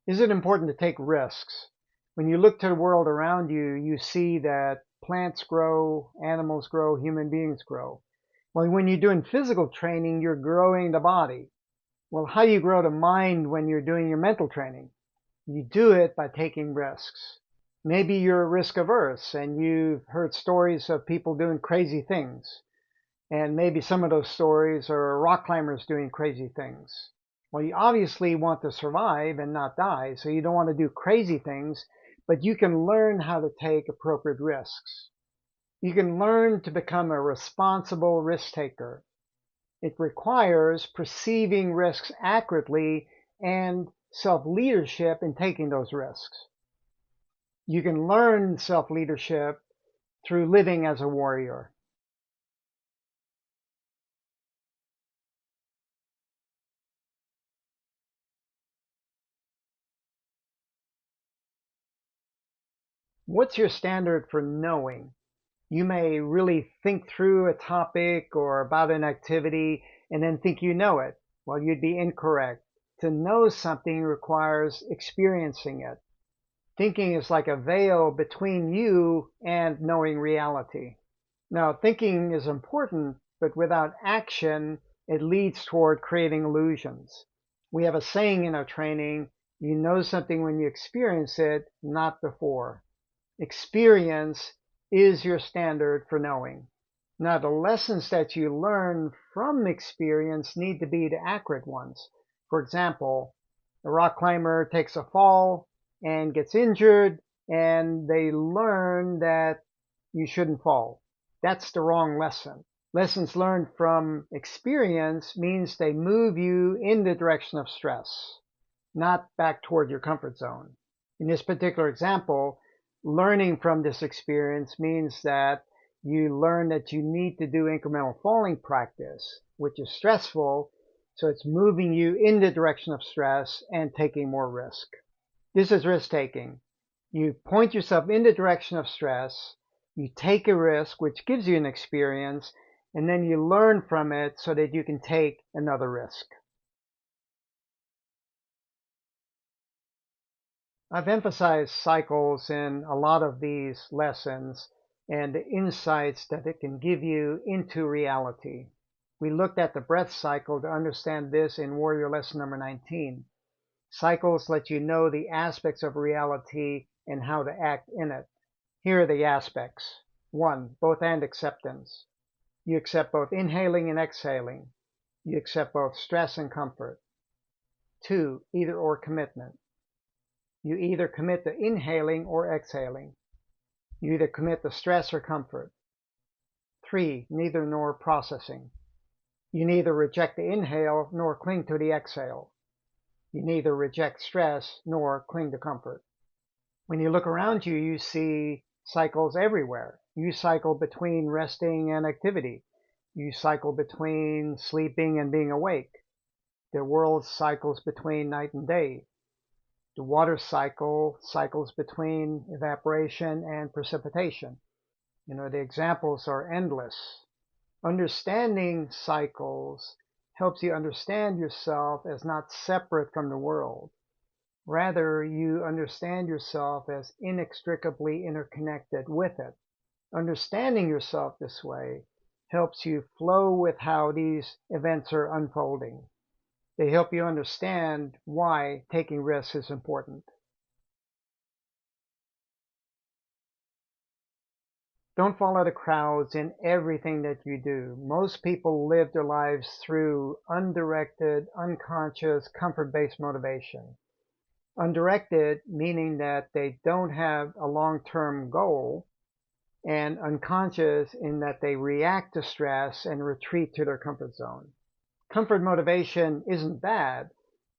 Is it important to take risks? When you look to the world around you, you see that plants grow, animals grow, human beings grow. Well, when you're doing physical training, you're growing the body. Well, how do you grow the mind when you're doing your mental training? You do it by taking risks. Maybe you're risk averse and you've heard stories of people doing crazy things. And maybe some of those stories are rock climbers doing crazy things. Well, you obviously want to survive and not die, so you don't want to do crazy things, but you can learn how to take appropriate risks. You can learn to become a responsible risk taker. It requires perceiving risks accurately and self-leadership in taking those risks. You can learn self-leadership through living as a warrior. What's your standard for knowing? You may really think through a topic or about an activity and then think you know it. Well, you'd be incorrect. To know something requires experiencing it. Thinking is like a veil between you and knowing reality. Now, thinking is important, but without action, it leads toward creating illusions. We have a saying in our training, you know something when you experience it, not before. Experience is your standard for knowing. Now, the lessons that you learn from experience need to be the accurate ones. For example, a rock climber takes a fall and gets injured, and they learn that you shouldn't fall. That's the wrong lesson. Lessons learned from experience means they move you in the direction of stress, not back toward your comfort zone. In this particular example, learning from this experience means that you learn that you need to do incremental falling practice, which is stressful, so it's moving you in the direction of stress and taking more risk. This is risk taking. You point yourself in the direction of stress, you take a risk, which gives you an experience, and then you learn from it so that you can take another risk. I've emphasized cycles in a lot of these lessons and the insights that it can give you into reality. We looked at the breath cycle to understand this in Warrior Lesson number 19. Cycles let you know the aspects of reality and how to act in it. Here are the aspects. 1. Both and acceptance. You accept both inhaling and exhaling. You accept both stress and comfort. 2. Either or commitment. You either commit to inhaling or exhaling. You either commit to stress or comfort. 3. Neither nor processing. You neither reject the inhale nor cling to the exhale. You neither reject stress nor cling to comfort. When you look around you, you see cycles everywhere. You cycle between resting and activity. You cycle between sleeping and being awake. The world cycles between night and day. The water cycle cycles between evaporation and precipitation. The examples are endless. Understanding cycles helps you understand yourself as not separate from the world. Rather, you understand yourself as inextricably interconnected with it. Understanding yourself this way helps you flow with how these events are unfolding. They help you understand why taking risks is important. Don't follow the crowds in everything that you do. Most people live their lives through undirected, unconscious, comfort-based motivation. Undirected meaning that they don't have a long-term goal, and unconscious in that they react to stress and retreat to their comfort zone. Comfort motivation isn't bad,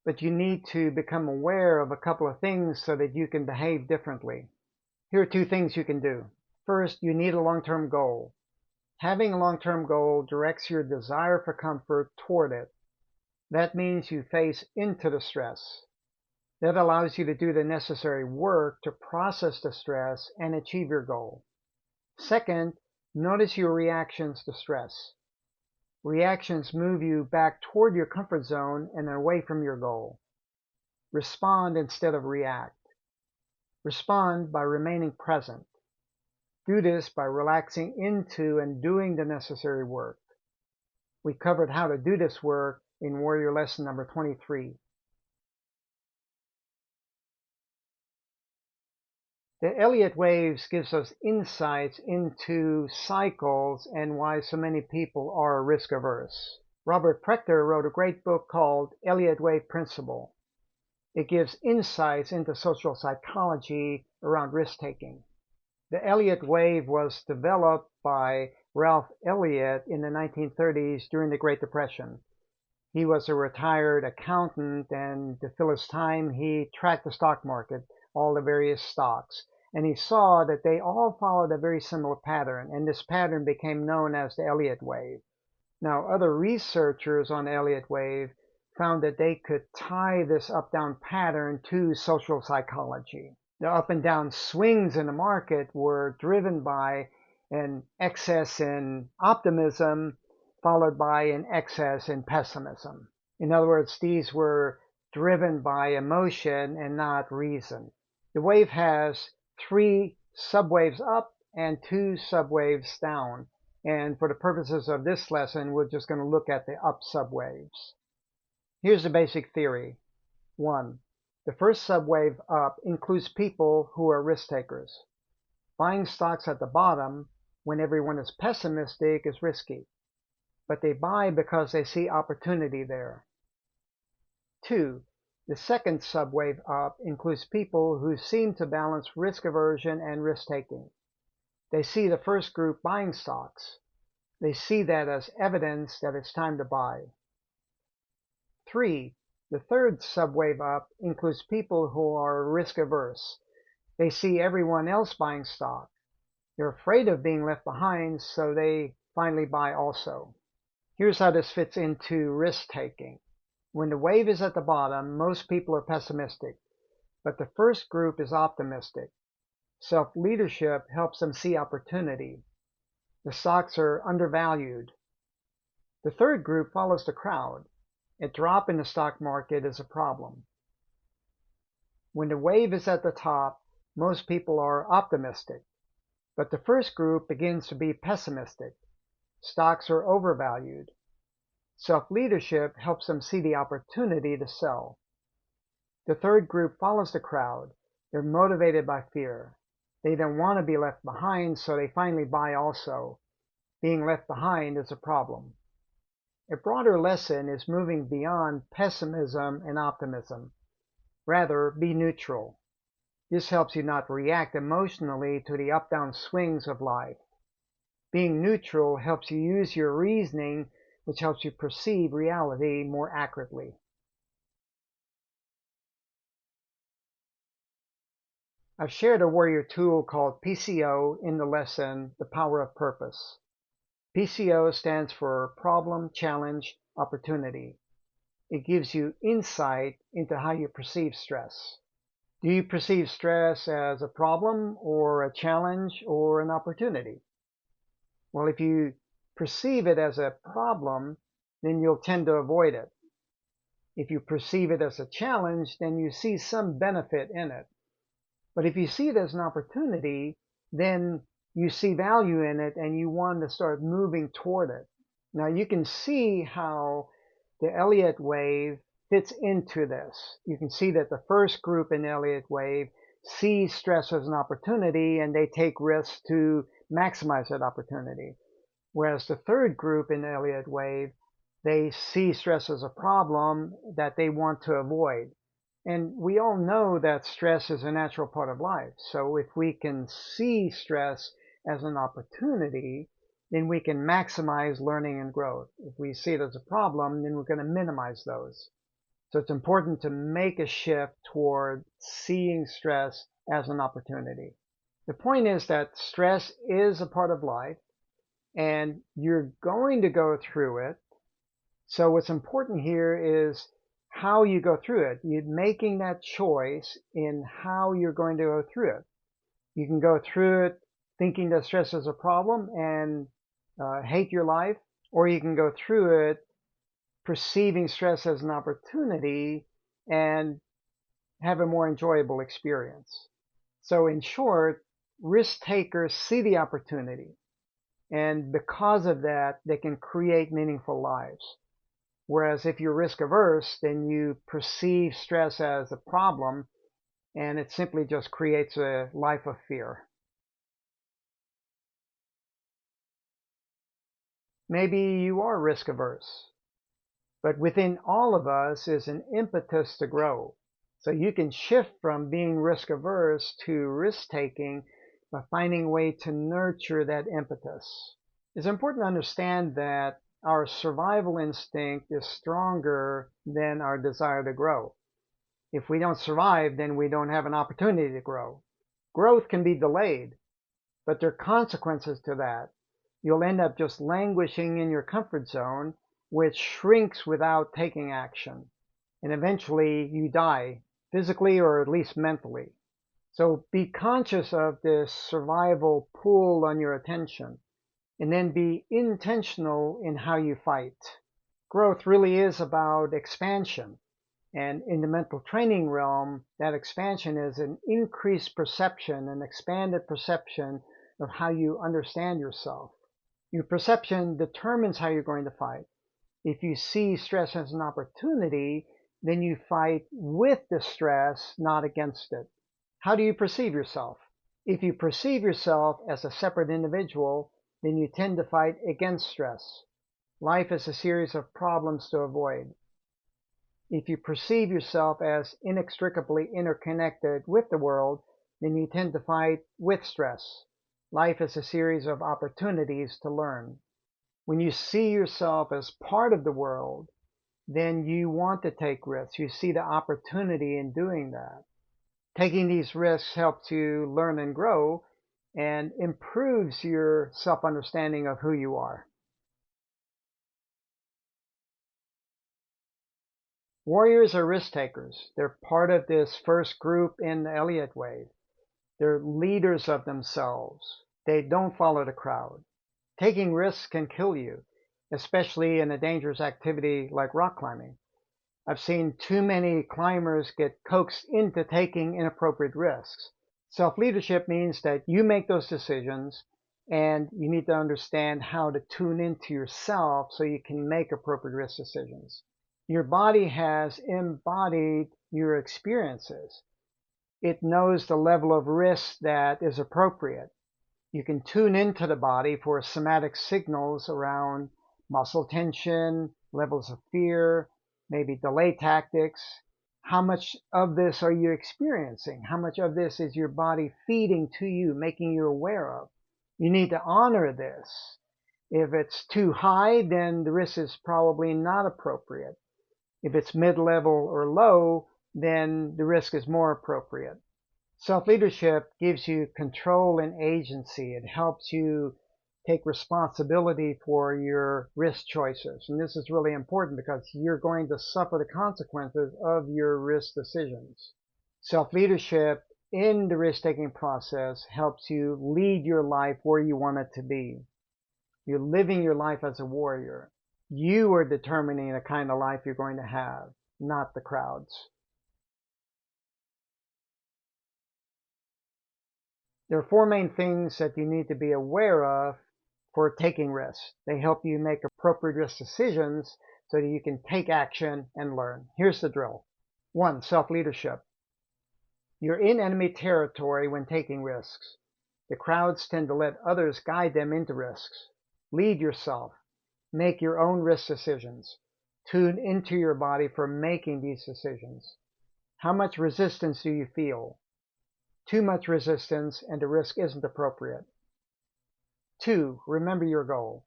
but you need to become aware of a couple of things so that you can behave differently. Here are 2 things you can do. First, you need a long-term goal. Having a long-term goal directs your desire for comfort toward it. That means you face into the stress. That allows you to do the necessary work to process the stress and achieve your goal. Second, notice your reactions to stress. Reactions move you back toward your comfort zone and away from your goal. Respond instead of react. Respond by remaining present. Do this by relaxing into and doing the necessary work. We covered how to do this work in Warrior Lesson number 23. The Elliott waves gives us insights into cycles and why so many people are risk averse. Robert Prechter wrote a great book called Elliott Wave Principle. It gives insights into social psychology around risk-taking. The Elliott wave was developed by Ralph Elliott in the 1930s during the Great Depression. He was a retired accountant, and to fill his time, he tracked the stock market, all the various stocks, and he saw that they all followed a very similar pattern, and this pattern became known as the Elliott wave. Now, other researchers on the Elliott wave found that they could tie this up-down pattern to social psychology. The up and down swings in the market were driven by an excess in optimism followed by an excess in pessimism. In other words, these were driven by emotion and not reason. The wave has 3 subwaves up and 2 subwaves down. And for the purposes of this lesson, we're just going to look at the up subwaves. Here's the basic theory. 1. The first subwave up includes people who are risk takers. Buying stocks at the bottom when everyone is pessimistic is risky, but they buy because they see opportunity there. 2. The second subwave up includes people who seem to balance risk aversion and risk taking. They see the first group buying stocks. They see that as evidence that it's time to buy. 3. The third subwave up includes people who are risk averse. They see everyone else buying stock. They're afraid of being left behind, so they finally buy also. Here's how this fits into risk taking. When the wave is at the bottom, most people are pessimistic, but the first group is optimistic. Self-leadership helps them see opportunity. The stocks are undervalued. The third group follows the crowd. A drop in the stock market is a problem. When the wave is at the top, most people are optimistic, but the first group begins to be pessimistic. Stocks are overvalued. Self-leadership helps them see the opportunity to sell. The third group follows the crowd. They're motivated by fear. They don't want to be left behind, so they finally buy also. Being left behind is a problem. A broader lesson is moving beyond pessimism and optimism. Rather, be neutral. This helps you not react emotionally to the up-down swings of life. Being neutral helps you use your reasoning, which helps you perceive reality more accurately. I've shared a warrior tool called PCO in the lesson, The Power of Purpose. PCO stands for Problem, Challenge, Opportunity. It gives you insight into how you perceive stress. Do you perceive stress as a problem or a challenge or an opportunity? Well, if you perceive it as a problem, then you'll tend to avoid it. If you perceive it as a challenge, then you see some benefit in it. But if you see it as an opportunity, then you see value in it and you want to start moving toward it. Now you can see how the Elliott wave fits into this. You can see that the first group in the Elliott wave sees stress as an opportunity and they take risks to maximize that opportunity. Whereas the third group in the Elliott wave, they see stress as a problem that they want to avoid. And we all know that stress is a natural part of life. So if we can see stress as an opportunity, then we can maximize learning and growth. If we see it as a problem, then we're going to minimize those. So it's important to make a shift toward seeing stress as an opportunity. The point is that stress is a part of life, and you're going to go through it. So what's important here is how you go through it. You're making that choice in how you're going to go through it. You can go through it thinking that stress is a problem and hate your life, or you can go through it perceiving stress as an opportunity and have a more enjoyable experience. So in short, risk takers see the opportunity, and because of that, they can create meaningful lives. Whereas if you're risk averse, then you perceive stress as a problem, and it simply just creates a life of fear. Maybe you are risk averse, but within all of us is an impetus to grow. So you can shift from being risk averse to risk taking by finding a way to nurture that impetus. It's important to understand that our survival instinct is stronger than our desire to grow. If we don't survive, then we don't have an opportunity to grow. Growth can be delayed, but there are consequences to that. You'll end up just languishing in your comfort zone, which shrinks without taking action. And eventually you die, physically or at least mentally. So be conscious of this survival pull on your attention, and then be intentional in how you fight. Growth really is about expansion. And in the mental training realm, that expansion is an increased perception, an expanded perception of how you understand yourself. Your perception determines how you're going to fight. If you see stress as an opportunity, then you fight with the stress, not against it. How do you perceive yourself? If you perceive yourself as a separate individual, then you tend to fight against stress. Life is a series of problems to avoid. If you perceive yourself as inextricably interconnected with the world, then you tend to fight with stress. Life is a series of opportunities to learn. When you see yourself as part of the world, then you want to take risks. You see the opportunity in doing that. Taking these risks helps you learn and grow and improves your self-understanding of who you are. Warriors are risk takers. They're part of this first group in the Elliott wave. They're leaders of themselves. They don't follow the crowd. Taking risks can kill you, especially in a dangerous activity like rock climbing. I've seen too many climbers get coaxed into taking inappropriate risks. Self-leadership means that you make those decisions, and you need to understand how to tune into yourself so you can make appropriate risk decisions. Your body has embodied your experiences. It knows the level of risk that is appropriate. You can tune into the body for somatic signals around muscle tension, levels of fear, maybe delay tactics. How much of this are you experiencing? How much of this is your body feeding to you, making you aware of? You need to honor this. If it's too high, then the risk is probably not appropriate. If it's mid-level or low, then the risk is more appropriate. Self-leadership gives you control and agency. It helps you take responsibility for your risk choices. And this is really important because you're going to suffer the consequences of your risk decisions. Self-leadership in the risk-taking process helps you lead your life where you want it to be. You're living your life as a warrior. You are determining the kind of life you're going to have, not the crowds. There are four main things that you need to be aware of for taking risks. They help you make appropriate risk decisions so that you can take action and learn. Here's the drill. 1. Self-leadership. You're in enemy territory when taking risks. The crowds tend to let others guide them into risks. Lead yourself. Make your own risk decisions. Tune into your body for making these decisions. How much resistance do you feel? Too much resistance and the risk isn't appropriate. 2. Remember your goal.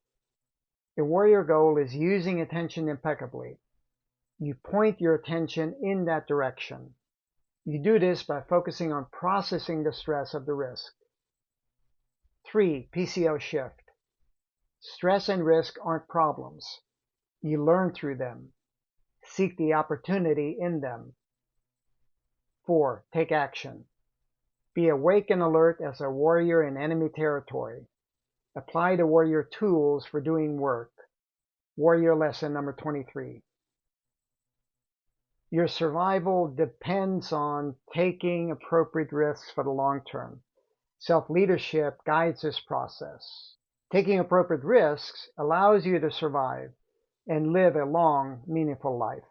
The warrior goal is using attention impeccably. You point your attention in that direction. You do this by focusing on processing the stress of the risk. 3. PCO shift. Stress and risk aren't problems. You learn through them. Seek the opportunity in them. 4. Take action. Be awake and alert as a warrior in enemy territory. Apply the warrior tools for doing work. Warrior lesson number 23. Your survival depends on taking appropriate risks for the long term. Self-leadership guides this process. Taking appropriate risks allows you to survive and live a long, meaningful life.